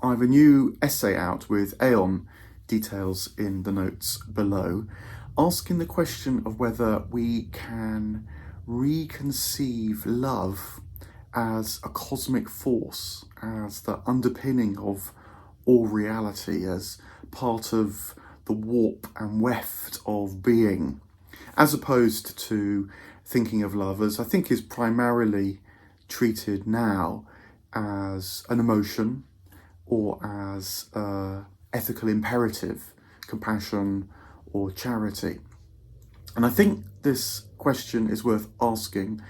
I have a new essay out with Aeon, details in the notes below, asking the question of whether we can reconceive love as a cosmic force, as the underpinning of all reality, as part of the warp and weft of being, as opposed to thinking of love as I think is primarily treated now as an emotion or as ethical imperative, compassion or charity. And I think this question is worth asking,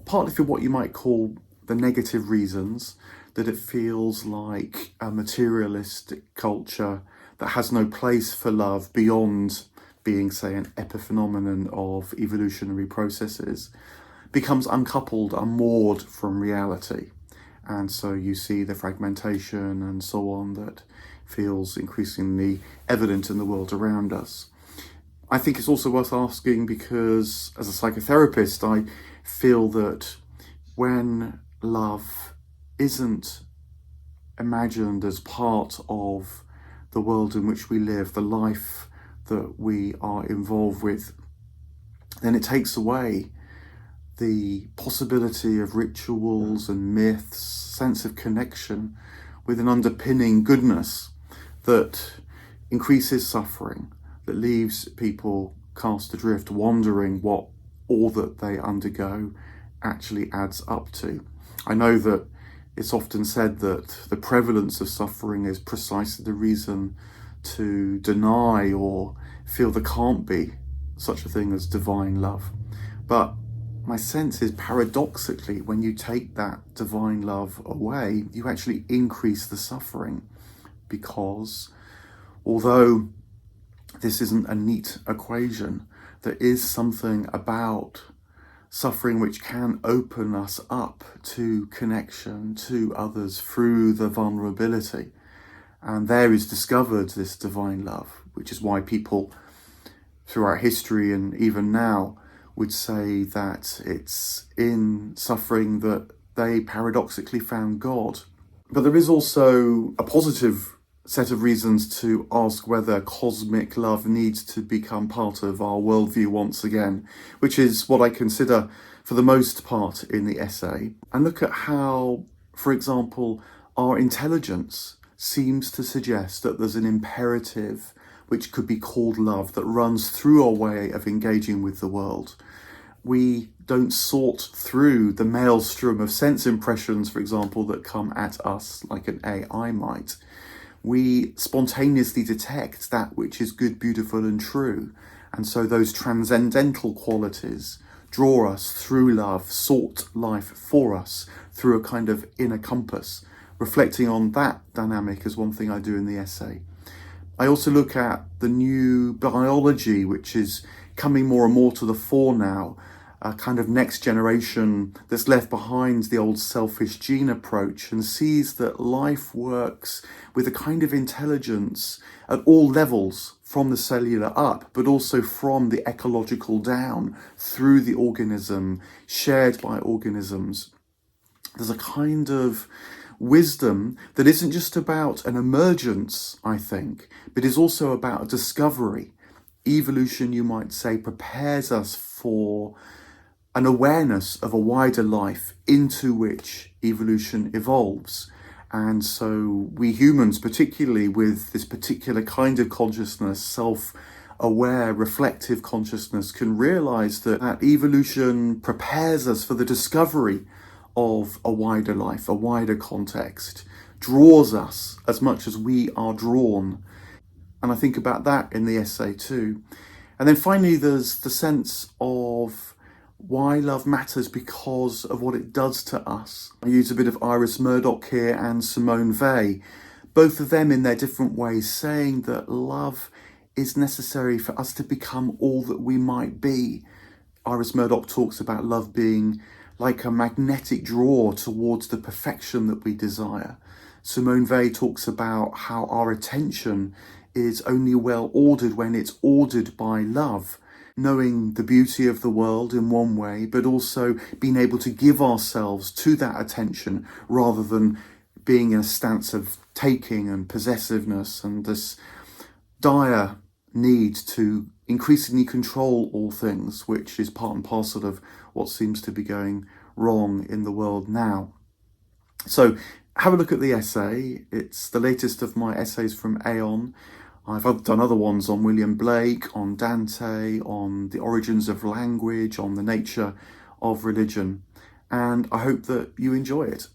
partly for what you might call the negative reasons, that it feels like a materialistic culture that has no place for love beyond being, say, an epiphenomenon of evolutionary processes, becomes uncoupled, unmoored from reality. And so you see the fragmentation and so on that feels increasingly evident in the world around us. I think it's also worth asking because as a psychotherapist, I feel that when love isn't imagined as part of the world in which we live, the life that we are involved with, then it takes away the possibility of rituals and myths, sense of connection with an underpinning goodness that increases suffering, that leaves people cast adrift, wondering what all that they undergo actually adds up to. I know that it's often said that the prevalence of suffering is precisely the reason to deny or feel there can't be such a thing as divine love. But my sense is, paradoxically, when you take that divine love away, you actually increase the suffering, because although this isn't a neat equation, there is something about suffering which can open us up to connection to others through the vulnerability. And there is discovered this divine love, which is why people throughout history and even now would say that it's in suffering that they paradoxically found God. But there is also a positive set of reasons to ask whether cosmic love needs to become part of our worldview once again, which is what I consider for the most part in the essay, and look at how, for example, our intelligence seems to suggest that there's an imperative which could be called love that runs through our way of engaging with the world. We don't sort through the maelstrom of sense impressions, for example, that come at us like an AI might. We spontaneously detect that which is good, beautiful and true. And so those transcendental qualities draw us through love, sort life for us through a kind of inner compass. Reflecting on that dynamic is one thing I do in the essay. I also look at the new biology, which is coming more and more to the fore now, a kind of next generation that's left behind the old selfish gene approach and sees that life works with a kind of intelligence at all levels, from the cellular up, but also from the ecological down, through the organism, shared by organisms. There's a kind of wisdom that isn't just about an emergence, I think, but is also about a discovery. Evolution, you might say, prepares us for an awareness of a wider life into which evolution evolves. And so we humans, particularly with this particular kind of consciousness, self-aware, reflective consciousness, can realize that evolution prepares us for the discovery of a wider life, a wider context, draws us as much as we are drawn. And I think about that in the essay too. And then finally, there's the sense of why love matters because of what it does to us. I use a bit of Iris Murdoch here and Simone Weil, both of them in their different ways saying that love is necessary for us to become all that we might be. Iris Murdoch talks about love being like a magnetic draw towards the perfection that we desire. Simone Weil talks about how our attention is only well ordered when it's ordered by love. Knowing the beauty of the world in one way, but also being able to give ourselves to that attention rather than being in a stance of taking and possessiveness, and this dire need to increasingly control all things, which is part and parcel of what seems to be going wrong in the world now. So have a look at the essay. It's the latest of my essays from Aeon. I've done other ones on William Blake, on Dante, on the origins of language, on the nature of religion, and I hope that you enjoy it.